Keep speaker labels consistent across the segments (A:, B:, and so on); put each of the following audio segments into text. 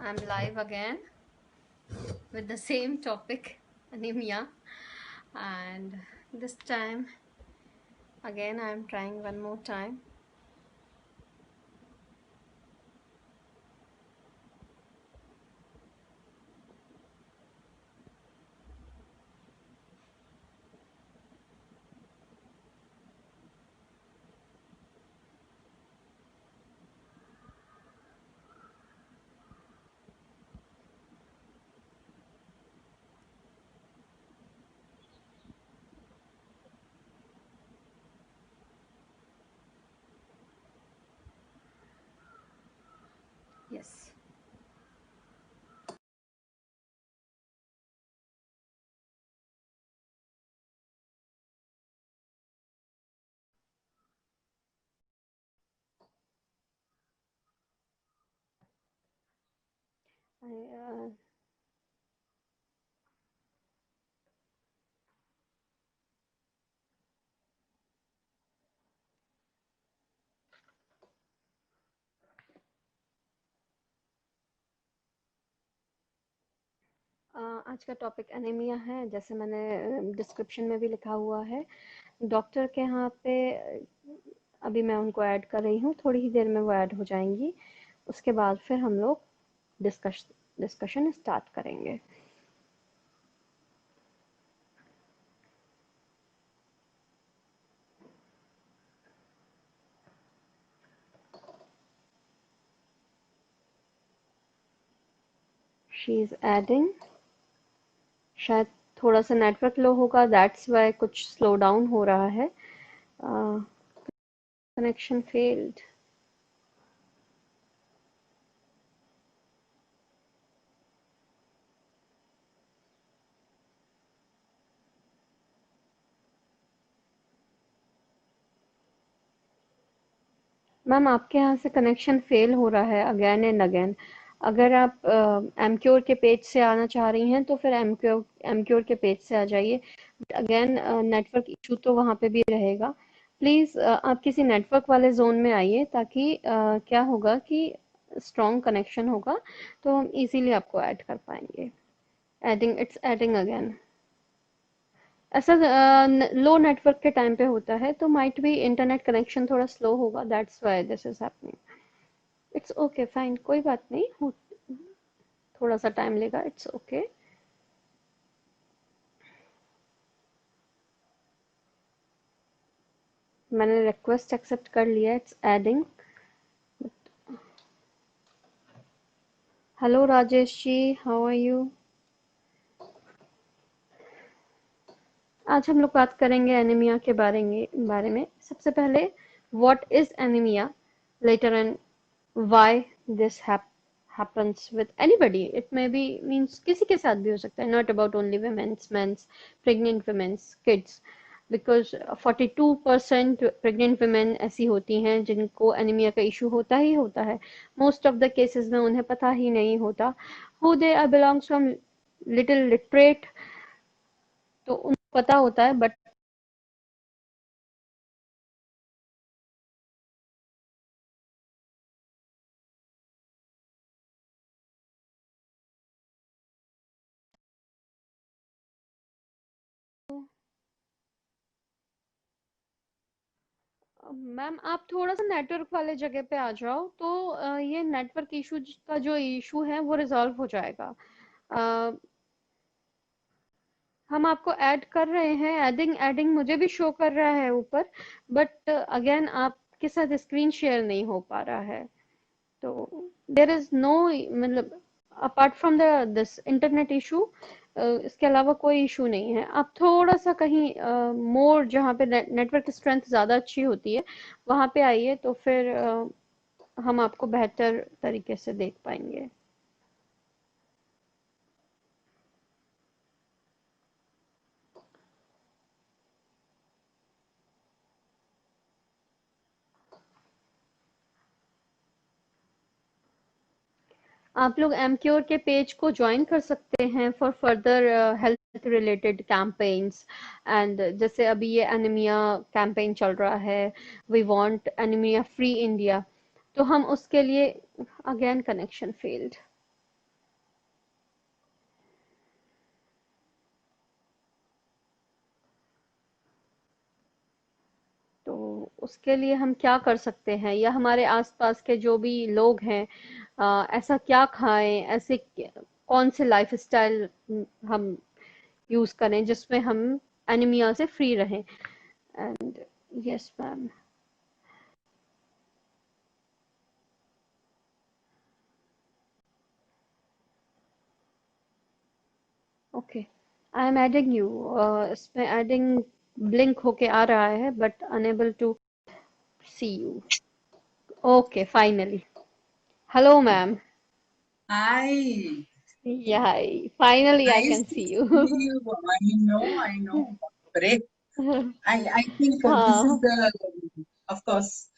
A: I'm live again with the same topic, anemia, and this time again I'm trying one more time. Yes. I, आज का topic anaemia है, जैसे मैंने description में भी लिखा हुआ है। डॉक्टर के यहाँ पे अभी मैं उनको ऐड कर रही हूँ, थोड़ी ही देर में वो ऐड हो जाएंगी। उसके बाद फिर हम लोग डिस्कशन स्टार्ट करेंगे। She is adding. शायद थोड़ा सा नेटवर्क लो होगा, दैट्स वाई कुछ स्लो डाउन हो रहा है। Connection failed. मैम आपके यहाँ से कनेक्शन फेल हो रहा है अगेन एंड अगेन। अगर आप एमक्योर के पेज से आना चाह रही हैं तो फिर एमक्योर के पेज से आ जाइए। अगेन नेटवर्क इशू तो वहाँ पे भी रहेगा। प्लीज़ आप किसी नेटवर्क वाले जोन में आइए, ताकि क्या होगा कि स्ट्रॉन्ग कनेक्शन होगा तो हम इजीली आपको ऐड कर पाएंगे। Adding, it's adding again. ऐसा लो नेटवर्क के टाइम पे होता है, तो माइट भी इंटरनेट कनेक्शन थोड़ा स्लो होगा, that's why this is happening. It's okay, fine, कोई बात नहीं हो, थोड़ा सा टाइम लेगा, इट्स ओके। मैंने रिक्वेस्ट एक्सेप्ट कर लिया, it's adding. Hello Rajesh ji, how are you? आज हम लोग बात करेंगे एनीमिया के बारे में। सबसे पहले what is anaemia, later and why this happens with anybody. It may be means किसी के साथ भी हो सकता है, not about only men's, pregnant women's, kids, because 42% pregnant women ऐसी होती हैं जिनको एनीमिया का इशू होता ही होता है। मोस्ट ऑफ द केसेस में उन्हें पता ही नहीं होता who they are, belongs from little literate, तो उनको पता होता है, बट मैम आप थोड़ा सा नेटवर्क वाले जगह पे आ जाओ, तो ये नेटवर्क इशू का जो इशू है वो रिजॉल्व हो जाएगा। अ, हम आपको ऐड कर रहे हैं, एडिंग एडिंग मुझे भी शो कर रहा है ऊपर, बट अगेन आपके साथ स्क्रीन शेयर नहीं हो पा रहा है। तो देर इज नो, मतलब apart from the this internet issue, इसके अलावा कोई इशू नहीं है। आप थोड़ा सा कहीं मोर जहाँ पे नेटवर्क स्ट्रेंथ ज़्यादा अच्छी होती है वहाँ पे आइए, तो फिर हम आपको बेहतर तरीके से देख पाएंगे। आप लोग एमक्योर के पेज को ज्वाइन कर सकते हैं for further health related campaigns. And जैसे अभी ये एनीमिया कैंपेन चल रहा है, we want anaemia free India, तो हम उसके लिए, अगेन कनेक्शन फेल्ड। उसके लिए हम क्या कर सकते हैं, या हमारे आसपास के जो भी लोग हैं, ऐसा क्या खाएं, ऐसे कौन से लाइफस्टाइल हम यूज करें जिसमें हम एनीमिया से फ्री रहें? And yes ma'am. Okay, I am adding you. इसमें एडिंग ब्लिंक होके आ रहा है but unable to see you. Okay, finally. Hello ma'am.
B: Hi,
A: Yeah, finally I
B: nice
A: can
B: to
A: see
B: see
A: you.
B: you. I know. Great. I think this is
A: हाँ,
B: the, of course,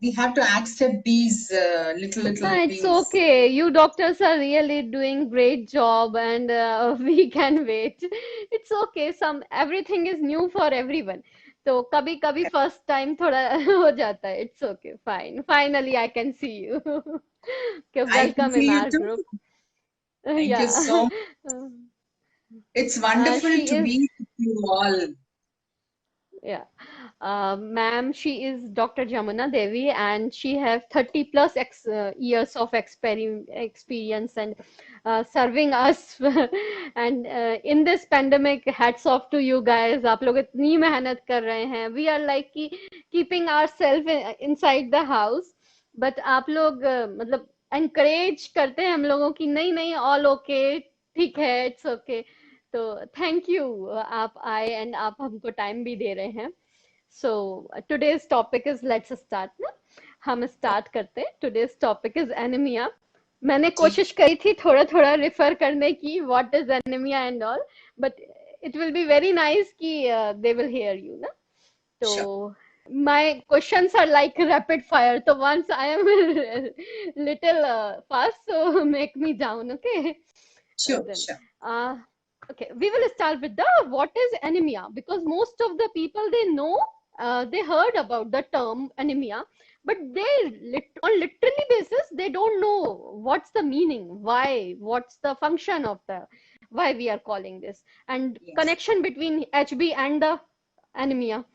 B: we have to accept these little
A: it's
B: things.
A: okay. You doctors are really doing great job, and we can wait. It's okay. Some everything is new for everyone. तो कभी कभी first time थोड़ा हो जाता है. It's okay. Fine. Finally I can see you. Okay,
B: I can
A: welcome in
B: see you
A: our
B: too.
A: group.
B: Thank you
A: Yeah.
B: so much. It's wonderful
A: She
B: to
A: is.
B: be with you all.
A: Yeah. Ma'am, she is Dr. Jamuna Devi, and she have 30 plus years of experience and serving us. And in this pandemic, hats off to you guys. आप लोग इतनी मेहनत कर रहे हैं. We are like keeping ourselves inside the house, but आप लोग मतलब encourage करते हैं हम लोगों की, नहीं नहीं, all okay, ठीक है, it's okay. तो थैंक यू, आप आए एंड आप हमको टाइम भी दे रहे हैं. So today's topic is, let's start ना. हम स्टार्ट करते हैं. Today's topic is anaemia. मैंने
B: जी,
A: कोशिश करी थी थोड़ा थोड़ा रेफर करने की, what is anaemia and all, but it will be very nice कि दे विल हियर यू ना. तो
B: sure,
A: my questions are like rapid fire, so once I am little fast, so make me down, okay?
B: sure,
A: Then
B: sure.
A: uh, okay, we will start with the what is anemia, because most of the people, they know, they heard about the term anemia, but on literally basis they don't know what's the meaning, why, what's the function of the, why we are calling this, and
B: Yes,
A: connection between HB and the anemia.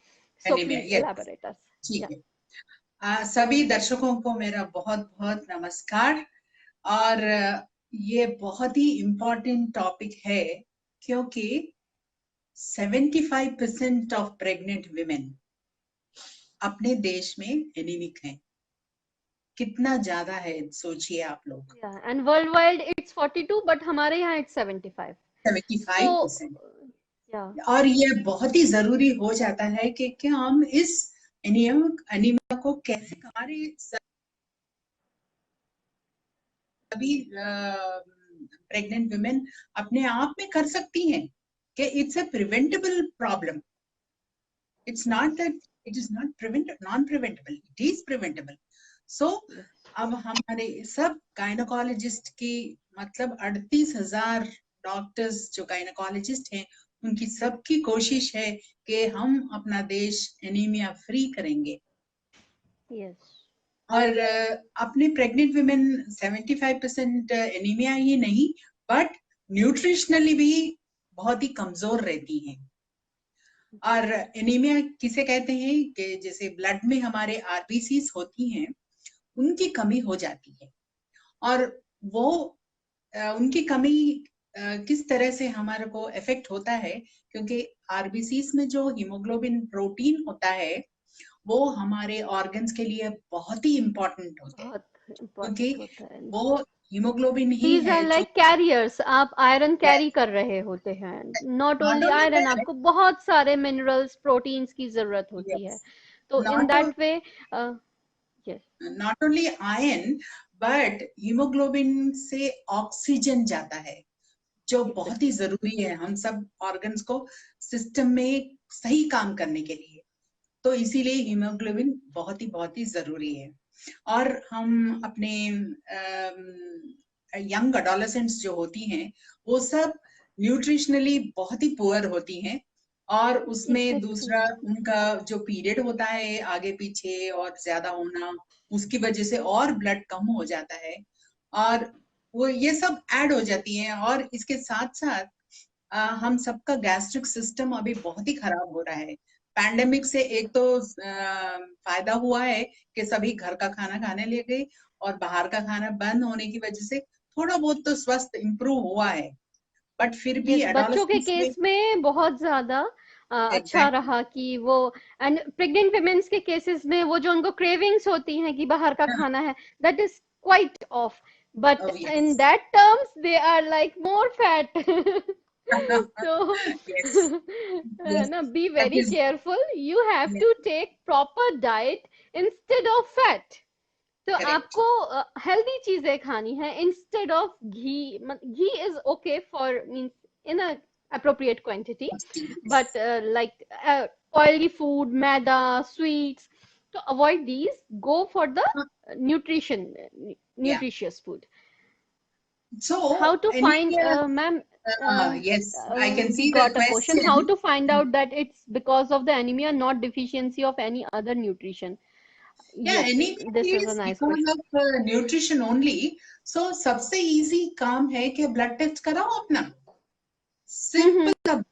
A: So
B: anemia,
A: please
B: yes.
A: elaborate us.
B: ठीक
A: Yeah.
B: है. सभी दर्शकों को मेरा बहुत बहुत नमस्कार. और ये बहुत ही इम्पोर्टेंट टॉपिक है क्योंकि 75% ऑफ प्रेग्नेंट विमेन अपने देश में एनीमिक हैं. कितना ज्यादा है सोचिए आप लोग.
A: Yeah, and worldwide it's 42, but हमारे यहाँ it's 75. So
B: 75%.
A: yeah.
B: और ये बहुत ही जरूरी हो जाता है कि हम इस एनीमिया को कैसे हमारे सभी प्रेग्नेंट वुमेन अपने आप में कर सकती हैं कि it's a preventable problem. It's not that it is not non-preventable. It is preventable. So
A: Yes.
B: अब हमारे सब गायनोकोलॉजिस्ट की मतलब 38,000 डॉक्टर्स जो गायनोकोलॉजिस्ट हैं, उनकी सबकी कोशिश है कि हम अपना देश एनीमिया फ्री करेंगे.
A: Yes.
B: और अपने प्रेग्नेंट वुमेन 75% एनीमिया ही नहीं, बट न्यूट्रिशनली भी बहुत ही कमजोर रहती हैं. और एनीमिया किसे कहते हैं कि जैसे ब्लड में हमारे आरबीसीज होती हैं, उनकी कमी हो जाती है. और वो उनकी कमी किस तरह से हमारे को इफेक्ट होता है, क्योंकि आरबीसीज में जो हीमोग्लोबिन प्रोटीन होता है वो हमारे ऑर्गन्स के लिए बहुत ही इम्पोर्टेंट होते हैं,
A: बहुत
B: क्योंकि
A: इम्पोर्टेंट होता है.
B: वो हीमोग्लोबिन ही
A: These
B: है
A: are
B: जो
A: like carriers. आप आयरन कैरी कर रहे होते हैं. Not
B: not
A: only
B: only
A: iron,
B: that.
A: आपको बहुत सारे मिनरल्स, प्रोटीन्स की जरूरत होती है.
B: यस,
A: तो in
B: not
A: that way, yes.
B: Not only iron, but haemoglobin से ऑक्सीजन जाता है जो बहुत ही
A: एग्जैक्टली.
B: जरूरी है हम सब ऑर्गन्स को सिस्टम में सही काम करने के लिए. तो इसीलिए हीमोग्लोबिन बहुत ही जरूरी है. और हम अपने यंग अडोलेसेंट्स जो होती हैं वो सब न्यूट्रिशनली बहुत ही पुअर होती हैं. और उसमें दूसरा
A: एग्जैक्टली.
B: उनका जो पीरियड होता है आगे पीछे और ज्यादा होना, उसकी वजह से और ब्लड कम हो जाता है. और वो ये सब ऐड हो जाती हैं. और इसके साथ साथ हम सबका गैस्ट्रिक सिस्टम अभी बहुत ही खराब हो रहा है. पैंडेमिक से एक तो फायदा हुआ है कि सभी घर का खाना खाने लग गए, और बाहर का खाना बंद होने की वजह से थोड़ा बहुत तो स्वास्थ्य इम्प्रूव हुआ है, बट फिर भी
A: बच्चों के
B: एडोलेसेंस में
A: केस में बहुत ज्यादा अच्छा
B: एग्जैक्टली
A: रहा कि वो, एंड प्रेग्नेंट वुमेन्स के केसेस में वो जो उनको क्रेविंग्स होती हैं कि बाहर का खाना है, that is quite off, but in
B: yes
A: that terms they are like more fat. So
B: yes yes
A: ना, be
B: that
A: very
B: is
A: careful. You have to take proper diet instead of fat. तो
B: correct.
A: आपको healthy चीजें खानी है instead of ghee. Ghee is okay for means in a appropriate quantity, but oily food, maida, sweets, to avoid these, go for the nutrition
B: Yeah.
A: nutritious food. How
B: So,
A: to find, ma'am,
B: yes, I can
A: we
B: see the
A: got a question, how
B: question.
A: to find out that it's because of the anemia, not deficiency of any other nutrition?
B: Yeah,
A: Yes,
B: anemia
A: this is a
B: is
A: nice
B: because
A: question.
B: of nutrition only. So, सबसे easy काम है कि blood test कराओ अपना.
A: Mm-hmm.
B: Simple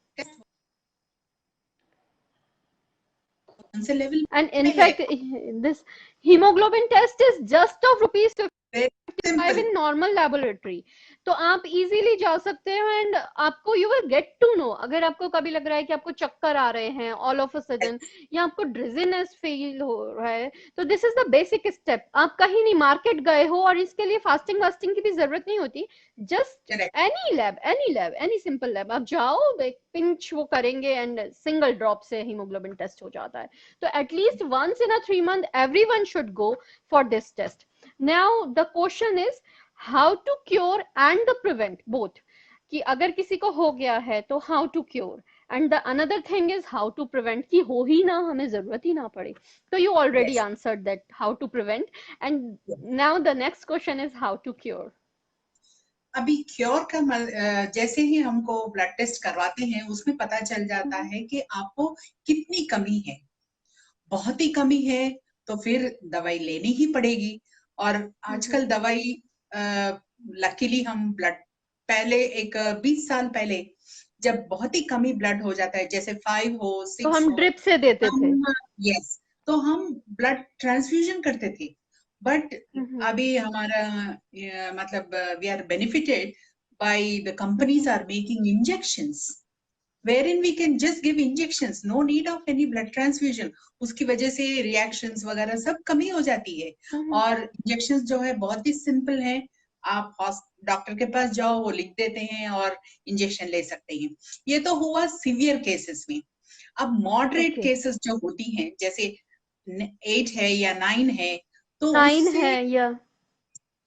B: कौन से level
A: And
B: पे
A: in
B: है.
A: fact, this hemoglobin test is just of rupees
B: Very
A: 5
B: simple.
A: in normal laboratory. तो आप इजीली जा सकते हो, एंड आपको you will get to know अगर आपको कभी लग रहा है कि आपको चक्कर आ रहे हैं all of a sudden,
B: Yes,
A: या आपको ड्रिजीनेस फील हो रहा है, तो this is the basic step. आप कहीं नहीं मार्केट गए हो और इसके लिए फास्टिंग वास्टिंग की भी जरूरत नहीं होती. Just
B: correct.
A: Any lab any simple lab आप जाओ, एक पिंच वो करेंगे एंड सिंगल ड्रॉप से हीमोग्लोबिन टेस्ट हो जाता है. तो at least once in a 3 month everyone should go for this test. Now the question is how to cure and the prevent both. कि अगर किसी को हो गया है तो how to cure, and the another thing is how to prevent कि हो ही ना, हमें जरूरत ही ना पड़े. तो you already
B: Yes.
A: answered that how to prevent, and
B: Yes.
A: now the next question is how to cure.
B: अभी क्योर का जैसे ही हमको ब्लड टेस्ट करवाते हैं उसमें पता चल जाता है कि आपको कितनी कमी है. बहुत ही कमी है तो फिर दवाई लेनी ही पड़ेगी. और आजकल दवाई लकीली हम ब्लड, पहले एक 20 साल पहले जब बहुत ही कमी ब्लड हो जाता है, जैसे 5 हो 6
A: तो हम
B: हो,
A: ड्रिप से देते थे.
B: यस, तो हम ब्लड ट्रांसफ्यूजन करते थे. बट अभी हमारा मतलब we are benefited by the companies are making injections wherein we can just give injections, no need of any blood transfusion. उसकी वजह से रिएक्शंस वगैरह सब कमी हो जाती है. और इंजेक्शंस जो है बहुत ही सिंपल है, आप डॉक्टर के पास जाओ, वो लिख देते हैं और इंजेक्शन ले सकते हैं. ये तो हुआ सीवियर केसेस में. अब मॉडरेट केसेस जो होती हैं, जैसे 8 है या 9 है, तो
A: 9 है या,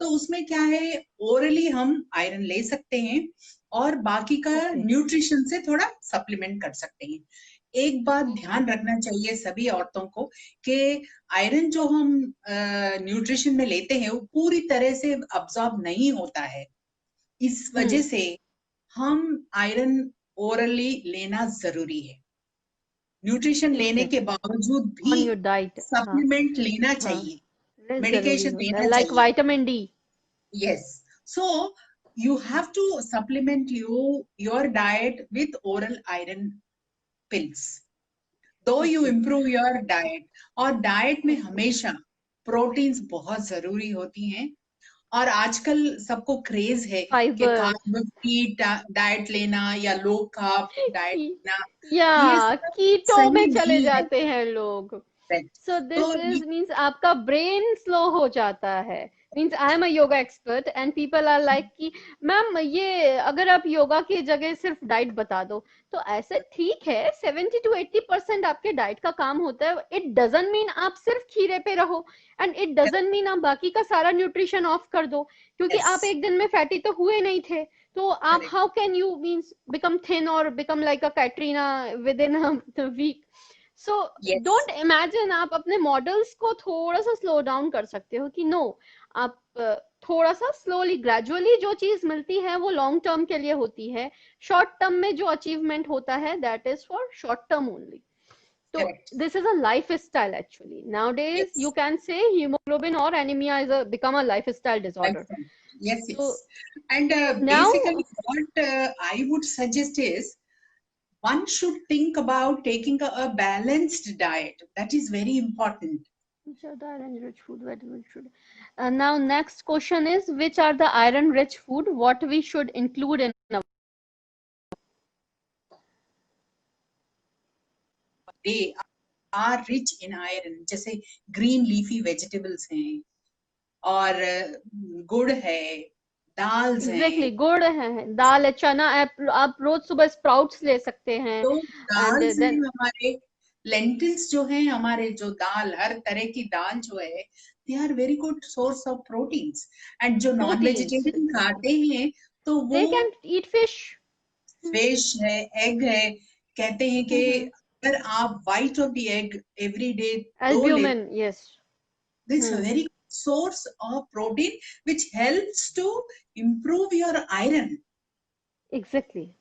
B: तो उसमें क्या है, ओरली हम आयरन ले सकते हैं और बाकी का न्यूट्रिशन से थोड़ा सप्लीमेंट कर सकते हैं. एक बात ध्यान रखना चाहिए सभी औरतों को कि आयरन जो हम न्यूट्रिशन में लेते हैं वो पूरी तरह से अब्सॉर्ब नहीं होता है. इस वजह से हम आयरन ओरली लेना जरूरी है. न्यूट्रिशन लेने के बावजूद भी
A: on your diet,
B: सप्लीमेंट लेना चाहिए, मेडिकेशन लेना
A: like
B: चाहिए.
A: vitamin D.
B: Yes. So you have to supplement your diet with oral iron pills. Though you improve your diet, और डाइट में हमेशा प्रोटीन्स बहुत जरूरी होती हैं. और आजकल सबको क्रेज है कि कार्ब फ्री डाइट लेना या लो कार्ब डाइट लेना. ये
A: या
B: सब
A: कीटो
B: सही
A: में चले
B: नहीं है.
A: जाते हैं लोग. So
B: तो
A: this is means आपका brain slow हो जाता है. Means I am a yoga expert and people are like कि मैम ये अगर आप योगा की जगह सिर्फ डाइट बता दो, तो ऐसे ठीक है 70 to 80% आपके डाइट का काम होता है. It doesn't mean आप सिर्फ खीरे पे रहो, and it doesn't mean आप बाकी का सारा न्यूट्रिशन ऑफ कर दो, क्योंकि आप एक दिन में फैटी तो हुए नहीं थे. तो आप how can you means become thin or become like a Katrina within a week? So don't imagine. आप अपने मॉडल्स को थोड़ा सा स्लो डाउन कर सकते हो कि नो, आप थोड़ा सा स्लोली ग्रेजुअली जो चीज मिलती है वो लॉन्ग टर्म के लिए होती है. शॉर्ट टर्म में जो अचीवमेंट होता है that is for short term only. So this is a lifestyle actually. Nowadays you can say hemoglobin or anemia is become a lifestyle disorder.
B: Yes.
A: So
B: and
A: now,
B: basically what I would suggest is one should think about taking a balanced diet. That is very important.
A: Which are the iron rich food vitamin should now next question is, which are the iron rich food what we should include in our
B: They are rich in iron. जैसे green leafy vegetables हैं, और गुड़ है, dals
A: exactly
B: हैं.
A: गुड़ है, दाल है, चना, आप रोज सुबह स्प्राउट्स ले सकते हैं.
B: तो
A: एंड
B: दाल्स हैं
A: देन
B: हमारे, लेंटिल्स जो हैं हमारे, जो दाल, हर तरह की दाल जो है, they are very good source of proteins. And जो नॉन
A: प्रोटीन्स
B: वेजिटेरियन खाते हैं तो
A: दे
B: वो
A: कैन ईट फिश.
B: फिश है, एग है. कहते हैं कि अगर आप white of the egg every day 2 ले,
A: albumin, yes.
B: this a very source of protein which helps to improve your iron.
A: Exactly.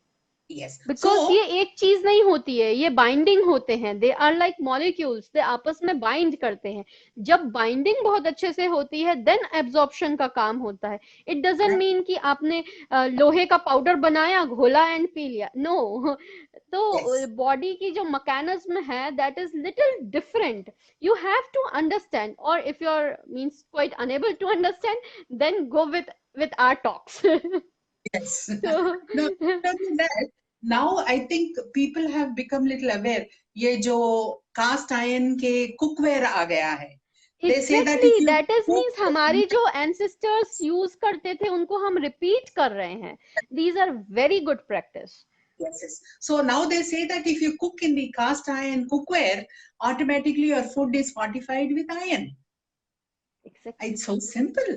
B: Yes.
A: Because
B: So
A: ये एक चीज नहीं होती है, ये बाइंडिंग होते हैं. दे आर लाइक मॉलिक्यूल्स, दे आपस में बाइंड करते हैं. जब बाइंडिंग बहुत अच्छे से होती है देन एब्जॉर्प्शन का काम होता है. इट डजंट मीन कि आपने लोहे का पाउडर बनाया, घोला एंड पी लिया. नो. तो
B: yes,
A: बॉडी की जो मैकेनिज्म है that is little different. You have to understand, or if you're means quite unable to understand, then go with our talks.
B: yes.
A: So,
B: No, not only that. Now I think people have become little aware. ये जो cast iron के cookware आ गया है. They say that
A: exactly
B: if you
A: that is
B: cook,
A: means हमारी जो ancestors use करते थे उनको हम रिपीट कर रहे हैं. These are very good practice.
B: yes, yes. So now they say that if you cook in the cast iron cookware, automatically your food is fortified with iron.
A: Exactly.
B: It's so simple.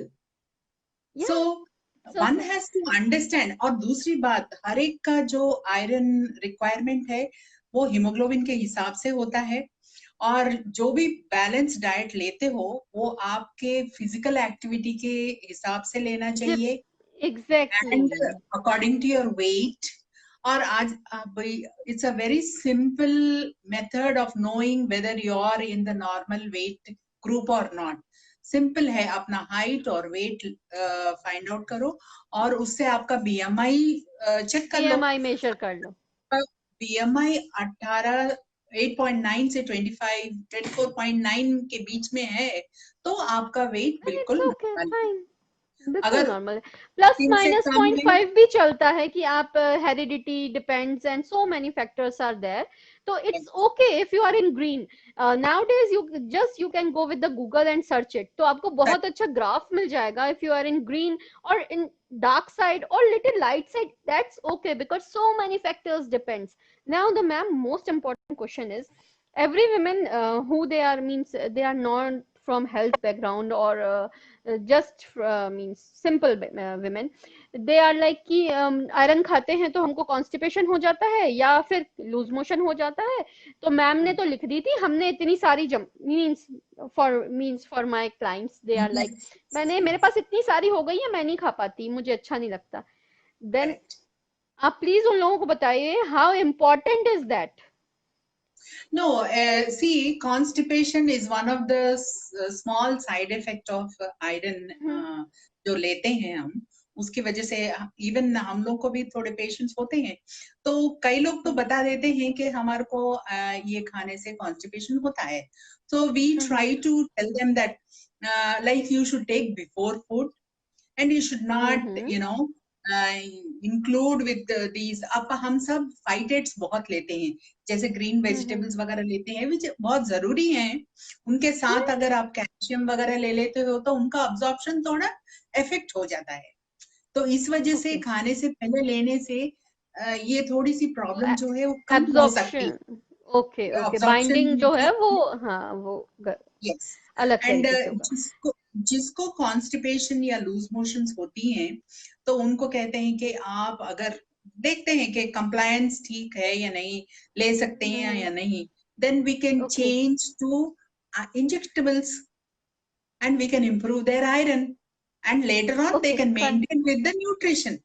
A: या
B: So
A: so
B: one has to understand. और दूसरी बात, हर एक का जो iron requirement है वो haemoglobin के हिसाब से होता है. और जो भी बैलेंस डाइट लेते हो वो आपके फिजिकल एक्टिविटी के हिसाब से लेना चाहिए,
A: exactly.
B: And according to your weight. और आज it's a very simple method of knowing whether you are in the normal weight group or not. Simple है, अपना हाइट और वेट फाइंड आउट करो और उससे आपका बीएमआई चेक कर लो.
A: बीएमआई मेजर कर लो.
B: बीएमआई 18, 8.9 से 24.9 के बीच में है तो आपका वेट
A: एंड इट्स
B: बिल्कुल
A: ओके,
B: नॉर्मल.
A: फाइन, बिल्कुल
B: अगर
A: नॉर्मल है. प्लस
B: 3 से
A: माइनस
B: कम
A: पॉइंट
B: है,
A: फाइव भी चलता है कि आप heredity depends and so many factors are there. तो it's okay if you are in green. Nowadays you can go with the Google and search it, तो आपको बहुत अच्छा ग्राफ मिल जाएगा. If you are in green और in dark side or little light side, that's okay because so many factors depends. Now the ma'am most important question is, every women who they are means they are not from health background or just means simple women, they are like कि iron खाते हैं तो हमको constipation हो जाता है या फिर लूज मोशन हो जाता है. तो मैम ने तो लिख दी थी, हमने इतनी सारी means for my clients they are like, मैंने मेरे पास इतनी सारी हो गई है, मैं नहीं खा पाती, मुझे अच्छा नहीं लगता. देन आप प्लीज उन लोगों को बताइए how important is that.
B: No, see, constipation is one of the small side effect of iron जो लेते हैं हम. उसकी वजह से इवन हम लोग को भी थोड़े पेशेंट्स होते हैं, तो कई लोग तो बता देते हैं कि हमारे को ये खाने से कॉन्स्टिपेशन होता है. So we try to tell them that like you should take before food and you should not include with these. अब हम सब फाइटेट्स बहुत लेते हैं, जैसे ग्रीन वेजिटेबल्स वगैरह लेते हैं विच बहुत जरूरी हैं. उनके साथ अगर आप कैल्शियम वगैरह ले लेते हो तो उनका अब्जॉर्प्शन थोड़ा इफेक्ट हो जाता है. तो इस वजह से खाने से पहले लेने से ये थोड़ी सी प्रॉब्लम जो है वो कम हो सकती है.
A: ओके ओके, बाइंडिंग जो है वो, हाँ वो
B: यस.
A: अलग
B: एंड
A: तरीके से होगा.
B: जिसको कॉन्स्टिपेशन या लूज मोशंस होती हैं तो उनको कहते हैं कि आप अगर देखते हैं कि कंप्लायंस ठीक है या नहीं, ले सकते हैं या नहीं, then we can change to injectables and we can improve their iron, and later on they can maintain with the nutrition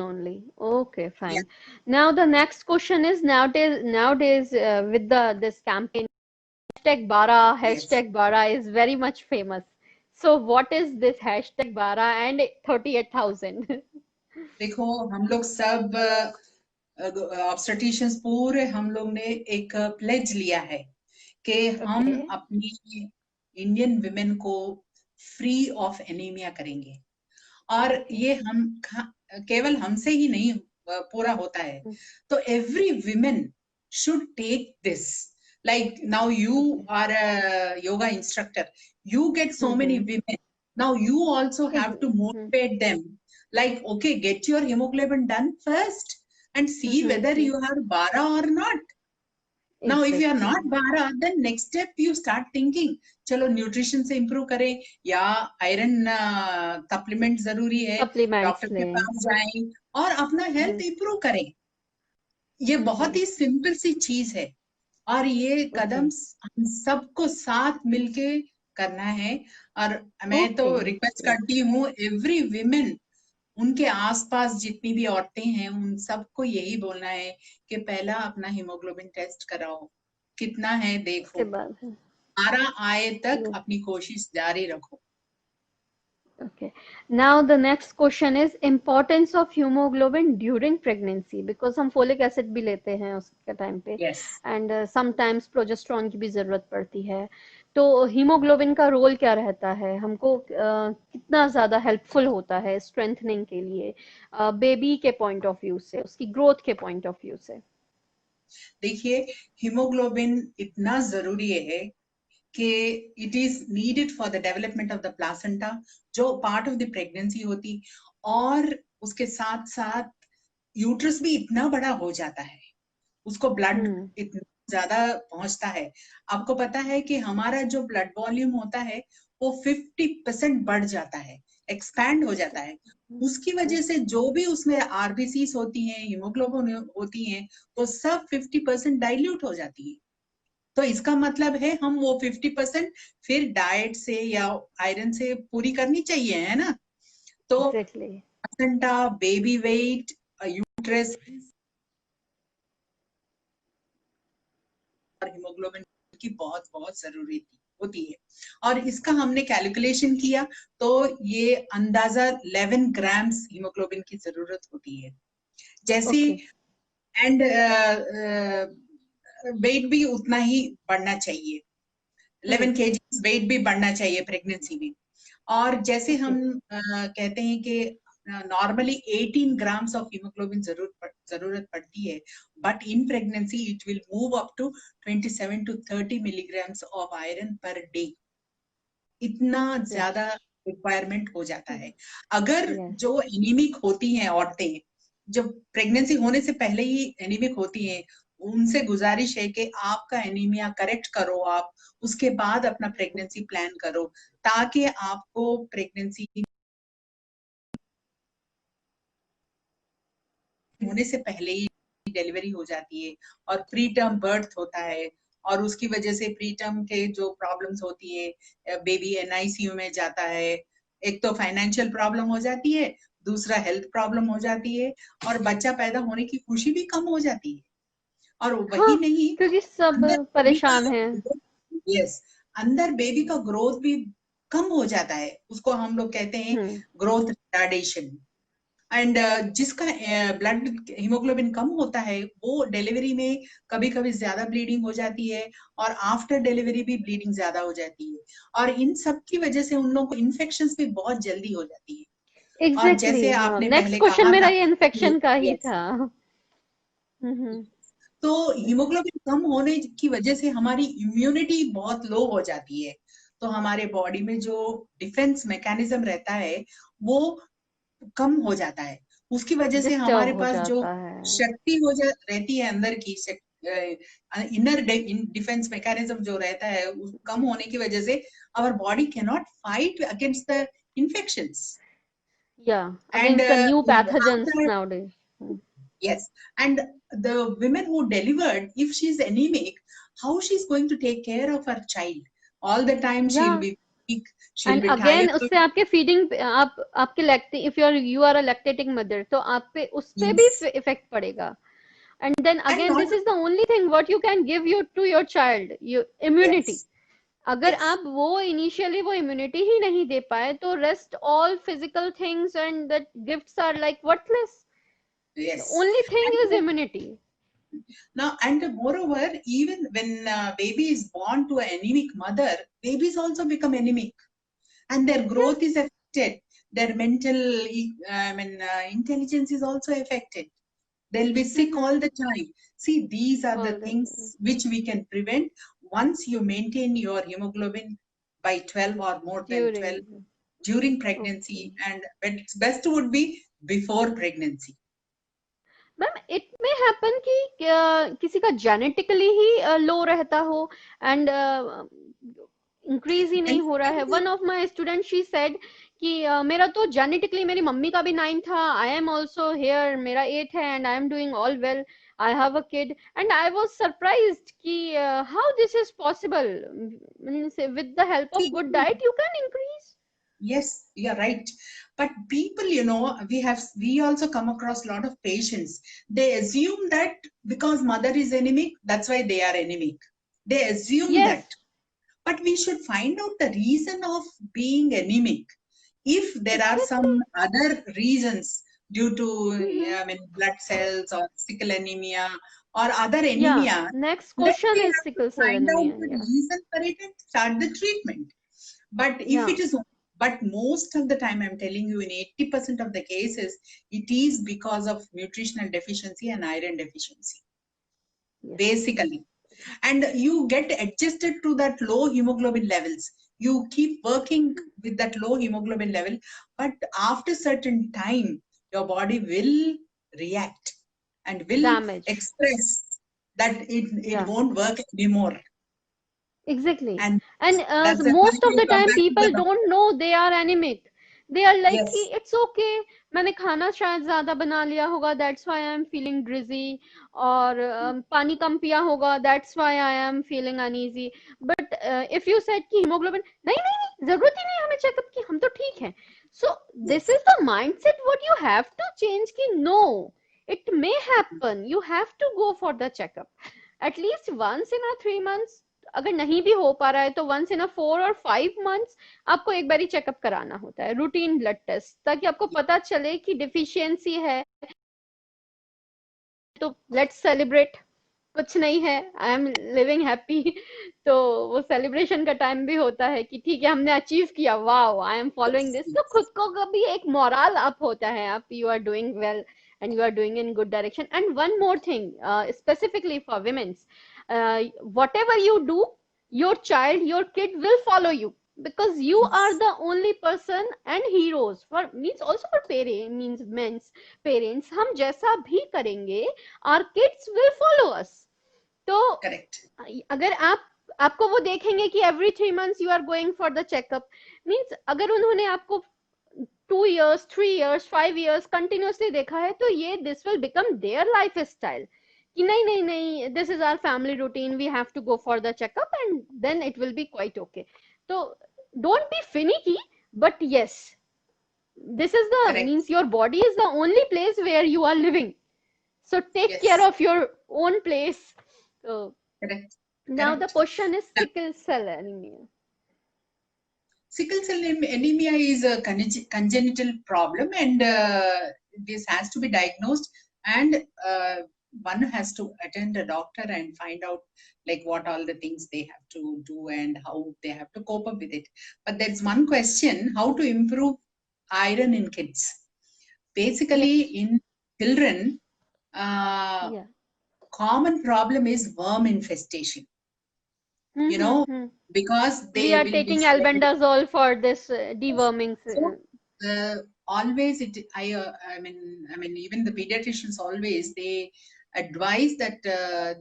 A: only. Okay, fine. Now the next question is, nowadays with this campaign #Bara, #Bara is very much famous. So what is this #Bara and 38,000?
B: देखो हम लोग सब obstetricians पूरे हम लोग ने एक pledge लिया है कि हम
A: ओके
B: अपनी इंडियन विमेन को फ्री ऑफ एनीमिया करेंगे। और
A: ओके
B: ये केवल हमसे ही नहीं पूरा होता है। तो every women should take this, like now you
A: okay
B: are a yoga instructor, you get so many
A: hmm
B: women, now you also have to
A: hmm
B: motivate them, like okay, get your hemoglobin done first and see whether
A: hmm
B: you are bara or not. Now if you are
A: exactly
B: not bara, then next step you start thinking चलो nutrition से improve करें या iron supplement जरूरी है,
A: supplements
B: doctor के
A: लें
B: पास जाएं और अपना हेल्थ इम्प्रूव करें। ये बहुत
A: जी
B: ही सिंपल सी चीज है और ये
A: ओके
B: कदम हम सबको साथ मिलके करना है। और मैं तो
A: ओके
B: रिक्वेस्ट करती हूँ एवरी विमेन, उनके आसपास जितनी भी औरतें हैं उन सबको यही बोलना है कि पहला अपना हीमोग्लोबिन टेस्ट कराओ, कितना है
A: उसके
B: देखो,
A: बाद
B: 12 आए तक
A: है
B: अपनी कोशिश जारी रखो।
A: Okay. Now the next question is importance of hemoglobin during pregnancy because हम folic acid भी लेते हैं उसके टाइम पे
B: यस
A: and sometimes प्रोजेस्टेरॉन की भी जरूरत पड़ती है। तो हीमोग्लोबिन का रोल क्या रहता है, हमको कितना ज्यादा हेल्पफुल होता है स्ट्रेंथनिंग के लिए बेबी के पॉइंट ऑफ व्यू से, उसकी ग्रोथ के पॉइंट ऑफ व्यू से?
B: देखिए, हीमोग्लोबिन इतना जरूरी है कि it is needed for the development of the placenta, जो पार्ट ऑफ द प्रेगनेंसी होती, और उसके साथ साथ यूट्रस भी इतना बड़ा हो जाता है, उसको ब्लड
A: हम्म
B: इतना ज्यादा पहुंचता है। आपको पता है कि हमारा जो ब्लड वॉल्यूम होता है वो 50% बढ़ जाता है, एक्सपैंड हो जाता है। उसकी वजह से जो भी उसमें आरबीसीस होती हैं, हीमोग्लोबिन होती हैं, वो सब 50% डाइल्यूट हो जाती है। तो इसका मतलब है हम वो 50% फिर डाइट से या आयरन से पूरी करनी चाहिए, है ना। तो
A: exactly
B: placenta, baby weight, uterus और हीमोग्लोबिन की बहुत बहुत जरूरी होती है। और इसका हमने कैलकुलेशन किया तो ये अंदाजा 11 ग्राम्स हीमोग्लोबिन की जरूरत होती है। जैसे
A: ओके
B: एंड वेट भी उतना ही बढ़ना चाहिए, 11 केजी वेट भी बढ़ना चाहिए प्रेगनेंसी में। और जैसे
A: ओके
B: हम कहते हैं कि नॉर्मली 18 ग्राम्स ऑफ हीमोग्लोबिन जरूरत पड़ती है, but in pregnancy it will move up to 27 to 30 milligrams of iron per day. इतना ज्यादा रिक्वायरमेंट हो जाता है। अगर
A: यस
B: जो एनीमिक होती हैं औरतें, जो प्रेगनेंसी होने से पहले ही एनीमिक होती हैं, उनसे गुजारिश है कि आपका एनीमिया करेक्ट करो, आप उसके बाद अपना प्रेगनेंसी प्लान करो, ताकि आपको प्रेगनेंसी होने से पहले ही डिलीवरी हो जाती है और प्री टर्म बर्थ होता है। और उसकी वजह से प्री टर्म के जो प्रॉब्लम्स होती है, बेबी एनआईसीयू में जाता है, एक तो फाइनेंशियल प्रॉब्लम हो जाती है, दूसरा हेल्थ प्रॉब्लम हो जाती है, और बच्चा पैदा होने की खुशी भी कम हो जाती है। और
A: हाँ
B: वही नहीं,
A: क्योंकि सब
B: अंदर बेबी
A: परेशान
B: का,
A: हैं
B: यस, अंदर बेबी का ग्रोथ भी कम हो जाता है, उसको हम लोग कहते हैं ग्रोथ रिटार्डेशन। एंड जिसका ब्लड हीमोग्लोबिन कम होता है वो डिलीवरी में कभी कभी ज्यादा ब्लीडिंग हो जाती है, और आफ्टर डिलीवरी भी ब्लीडिंग ज्यादा हो जाती है, और इन सब की वजह से उन लोगों को इन्फेक्शंस भी बहुत जल्दी हो जाती है। और
A: एग्जैक्टली
B: जैसे
A: हाँ
B: आपने
A: नेक्स्ट
B: पहले
A: क्वेश्चन
B: कहा
A: मेरा
B: था,
A: ये इन्फेक्शन का ही
B: yes,
A: था। हम्म
B: तो हीमोग्लोबिन कम होने की वजह से हमारी इम्यूनिटी बहुत लो हो जाती है, तो हमारे बॉडी में जो डिफेंस मैकेनिज्म रहता है वो कम हो जाता है। उसकी वजह से
A: डिस्टर्ब
B: हमारे
A: हो
B: पास जो
A: जाता है
B: शक्ति रहती है अंदर की, इनर डिफेंस मैकेनिज्म जो रहता है कम होने की वजह से our body can not fight against the infections.
A: या
B: and
A: against the new pathogens
B: after,
A: nowadays.
B: yes, and the women who delivered, if she's anemic, how she's going to take care of her child? All the time
A: या
B: she'll be weak, she'll
A: and
B: be tired.
A: Again उससे आपके feeding आप आपके lactating if you are a lactating mother तो आप पे उस पे भी
B: Yes,
A: इफेक्ट पड़ेगा। And then
B: and
A: again
B: not,
A: this is the only thing what you can give you to your child, you immunity.
B: yes,
A: अगर
B: yes.
A: आप वो इनिशियली वो इम्यूनिटी ही नहीं दे पाए तो rest all physical things and that gifts are like worthless. The
B: Yes.
A: only thing is
B: And
A: immunity.
B: now, and moreover, even when baby is born to an anemic mother, babies also become anemic, and their growth
A: Yes.
B: is affected. Their mental, intelligence is also affected. They'll be sick
A: Mm-hmm.
B: all the time. See, these are the
A: All the time.
B: things which we can prevent once you maintain your hemoglobin by 12 or more than 12
A: During.
B: during
A: Okay.
B: pregnancy, and but it's best would be before pregnancy.
A: Ma'am it में happen कि किसी का genetically ही लो रहता हो and increase ही नहीं हो रहा है.
B: Genetically,
A: one of my student she said कि मेरा तो जेनेटिकली मेरी मम्मी का भी 9 था. आई एम आल्सो हियर, मेरा 8 है and I am doing all well. I have a kid and I was surprised कि how this is possible. Means with the help of
B: see,
A: good diet you can increase.
B: yes, you're right. But people, we also come across a lot of patients. They assume that because mother is anemic, that's why they are anemic. They assume
A: yes.
B: that. But we should find out the reason of being anemic. If there are
A: exactly.
B: some other reasons due to,
A: hmm.
B: blood cells or sickle anemia or other
A: या
B: anemia,
A: next
B: then
A: question
B: we
A: is
B: have to
A: sickle cell
B: find out
A: anaemia.
B: the
A: या.
B: reason for it and start the treatment. But if
A: या.
B: it is, but most of the time, I'm telling you, in 80% of the cases, it is because of nutritional deficiency and iron deficiency,
A: yes.
B: basically. And you get adjusted to that low hemoglobin levels. You keep working with that low hemoglobin level, but after certain time, your body will react and will
A: damage.
B: express that it
A: या.
B: won't work anymore.
A: Exactly.
B: And
A: And
B: that's the time
A: most of
B: you
A: the
B: come
A: time
B: back to the
A: people
B: doctor.
A: don't know they are anemic. They are like कि
B: Yes.
A: it's okay, मैंने खाना शायद ज्यादा बना लिया होगा, that's why I am feeling dizzy. और पानी कम पिया होगा, that's why I am feeling uneasy. But if you said कि hemoglobin, नहीं नहीं नहीं, जरूरत ही नहीं हमें चेकअप की, हम तो ठीक हैं. So this
B: Yes.
A: is the mindset what you have to change कि no, it may happen, you have to go for the checkup at least once in a 3 months. अगर नहीं भी हो पा रहा है तो वंस इन अ 4 और 5 मंथ्स आपको एक बार ही चेकअप कराना होता है, रूटीन ब्लड टेस्ट, ताकि आपको पता चले कि डिफिशियंसी है. तो लेट्स सेलिब्रेट. कुछ नहीं है, आई एम लिविंग हैप्पी. तो वो सेलिब्रेशन का टाइम भी होता है कि ठीक है हमने अचीव किया, wow I am following
B: Yes.
A: This. तो खुद को कभी एक मोरल अप होता है, आप you are doing well and you are doing in good direction. And one more thing, specifically for women's, whatever you do, your child, your kid will follow you, because you are
B: Yes.
A: the only person and heroes for means also for parents, means men's parents. हम जैसा भी करेंगे our kids will follow us. तो
B: Correct.
A: अगर आपको वो देखेंगे कि every 3 months you are going for the checkup, means अगर उन्होंने आपको 2 years, 3 years, 5 years कंटिन्यूसली देखा है, तो ये this will become their life style कि नहीं नहीं नहीं, this is our family routine, we have to go for the checkup and then it will be quite okay. तो don't be finicky, but yes, this is the
B: Correct.
A: means your body is the only place where you are living, so take care
B: Yes.
A: of your own place. So
B: Correct.
A: now the
B: Correct.
A: question is sickle cell anemia.
B: Sickle cell anemia is a congenital problem, and this has to be diagnosed, and one has to attend a doctor and find out like what all the things they have to do and how they have to cope up with it. But there's one question: how to improve iron in kids? Basically,
A: Yes.
B: in children, uh,
A: Yeah.
B: common problem is worm infestation. You know, because
A: We
B: they
A: are
B: will be
A: taking
B: swelling.
A: albendazole for this deworming.
B: So always I mean even the pediatricians always they advise that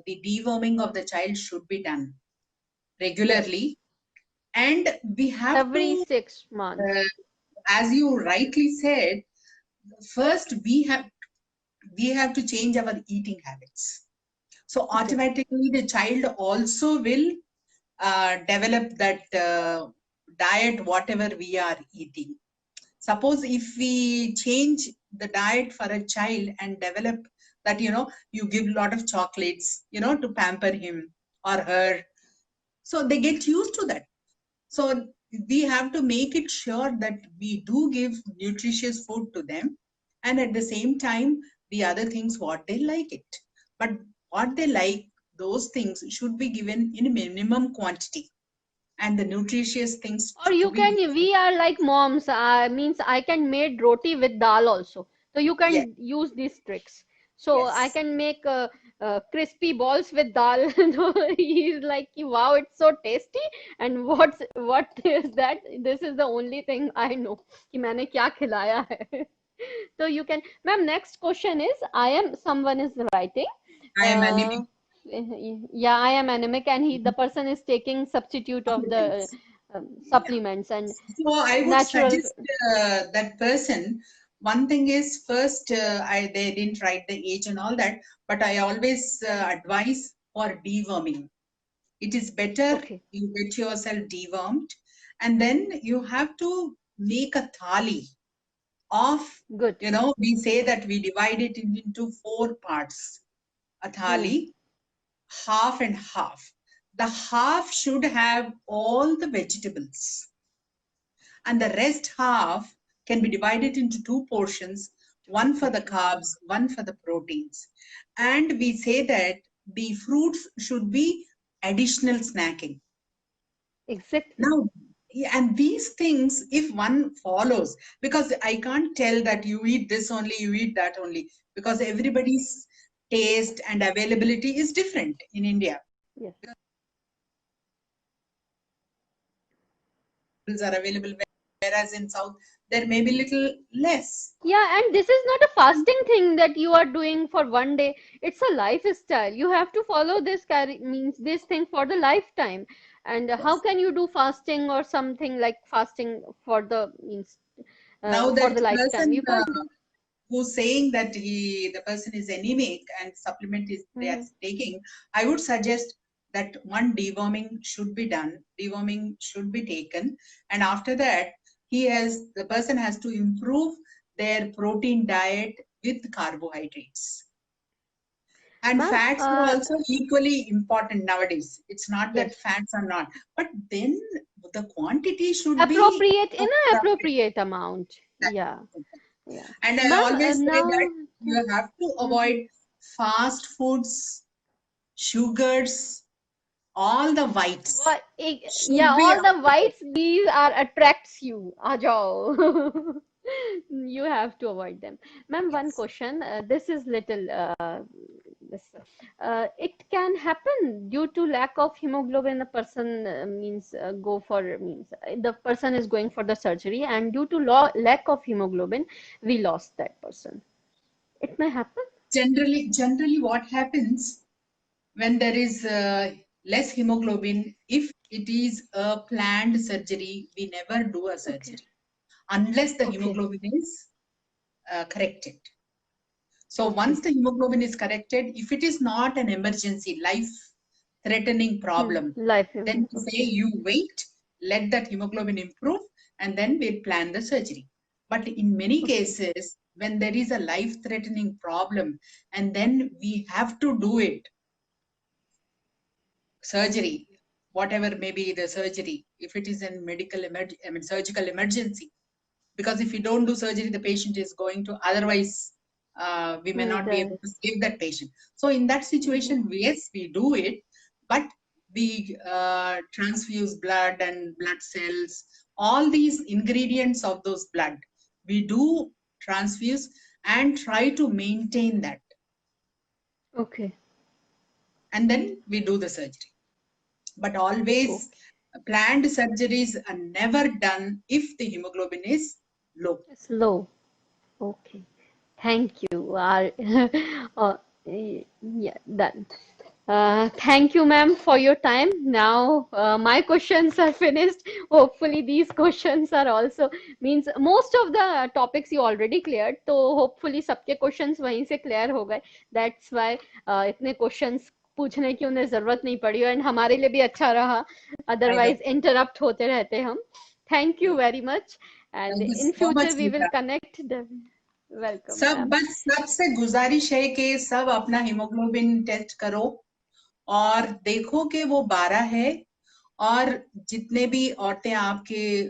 B: the deworming of the child should be done
A: Yes.
B: regularly, and we have
A: Every
B: to,
A: 6 months.
B: as you rightly said, first we have to change our eating habits. So
A: Exactly.
B: automatically the child also will develop that diet whatever we are eating. Suppose if we change the diet for a child and develop that, you give a lot of chocolates, to pamper him or her, so they get used to that. So we have to make it sure that we do give nutritious food to them, and at the same time the other things what they like it. But what they like, those things should be given in minimum quantity, and the nutritious things
A: Or you
B: should be
A: can,
B: given.
A: we are like moms, means I can make roti with dal also. So you
B: Yes,
A: can use these tricks. So I
B: yes.
A: can make crispy balls with dal. So he's like, wow, it's so tasty. And what is that? This is the only thing I know. कि मैंने क्या खिलाया है. So you can, ma'am, next question is, someone is writing,
B: I am
A: uh,
B: anemic.
A: yeah, I am anemic, and the person is taking substitute of the
B: Yeah.
A: supplements and
B: So I would
A: natural.
B: suggest that person. One thing is first, they didn't write the age and all that, but I always advise for deworming. It is better
A: Okay,
B: you get yourself dewormed, and then you have to make a thali of,
A: good.
B: we say that we divide it into 4 parts. A
A: Hmm.
B: thali, half and half. The half should have all the vegetables, and the rest half can be divided into 2 portions, one for the carbs, one for the proteins. And we say that the fruits should be additional snacking.
A: Exactly.
B: Now, and these things, if one follows, because I can't tell that you eat this only, you eat that only, because everybody's taste and availability is different in India.
A: Yes.
B: Are available, whereas in South there may be little less.
A: Yeah, and this is not a fasting thing that you are doing for one day. It's a lifestyle. You have to follow this means this thing for the lifetime. And how
B: Yes.
A: can you do fasting or something like fasting for the means
B: Now
A: for
B: that
A: the lifetime?
B: person
A: You can't do.
B: who's saying that the person is anemic and supplement is they are
A: Mhm.
B: taking, I would suggest that one deworming should be done, deworming should be taken, and after that the person has to improve their protein diet with carbohydrates. And
A: Ma'am,
B: fats are also equally important nowadays. It's not that
A: yes,
B: fats are not, but then the quantity should be
A: appropriate in an
B: appropriate.
A: appropriate amount. Yeah, yeah.
B: And I
A: Ma'am,
B: always say that
A: now,
B: you have to
A: mhm.
B: avoid fast foods, sugars, all the whites
A: Yeah,
B: should be
A: all the
B: avoided.
A: whites, these are attracts you. आ जाओ. You have to avoid them. Ma'am, one
B: Yes.
A: question. This is little, this, it can happen due to lack of hemoglobin. The person means go for means the person is going for the surgery, and due to lack of hemoglobin, we lost that person. It may happen.
B: Generally, what happens when there is less hemoglobin, if it is a planned surgery, we never do a
A: Okay.
B: surgery unless the
A: Okay.
B: hemoglobin is corrected. So once
A: Okay.
B: the hemoglobin is corrected, if it is not an emergency, life-threatening problem,
A: Life.
B: then we say
A: Okay.
B: you wait, let that hemoglobin improve, and then we'll plan the surgery. But in many
A: Okay.
B: cases, when there is a life-threatening problem, and then we have to do it, surgery, whatever may be the surgery, if it is a surgical emergency, because if you don't do surgery, the patient is going to otherwise we may not be able to save that patient. So in that
A: Mhm.
B: situation, yes, we do it, but we transfuse blood and blood cells, all these ingredients of those blood, we do transfuse and try to maintain that,
A: Okay.
B: and then we do the surgery. But always
A: Okay.
B: planned surgeries are never done if the hemoglobin is low.
A: Slow. Okay. Thank you. Yeah, done. Thank you, ma'am, for your time. Now, my questions are finished. Hopefully, these questions are also means most of the topics you already cleared. तो hopefully सबके questions वहीं से clear हो गए. That's why इतने questions पूछने की उन्हें जरूरत नहीं पड़ी और हमारे लिए भी अच्छा रहा.
B: I know.
A: Otherwise, interrupt होते रहते हम. Thank you
B: Yes.
A: very much. And
B: Thank you
A: in
B: so much,
A: future, we will
B: Geeta.
A: connect. Welcome,
B: सब
A: ma'am.
B: बस सबसे गुजारिश है कि सब अपना हीमोग्लोबिन टेस्ट करो और देखो कि वो 12 है और जितने भी औरतें आपके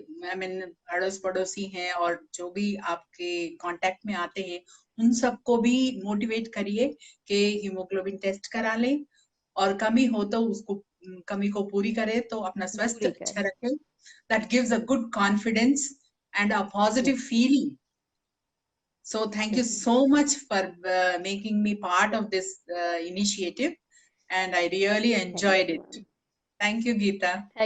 B: अड़ोस पड़ोसी हैं और जो भी आपके कांटेक्ट में आते हैं, उन सबको भी मोटिवेट करिए कि हीमोग्लोबिन टेस्ट करा लें, और कमी हो तो उसको कमी को पूरी करे, तो अपना स्वास्थ्य अच्छा रखें. That gives a good confidence and a positive feeling. So thank you so much for making me part of this initiative, and I really enjoyed it. Thank you, Geeta.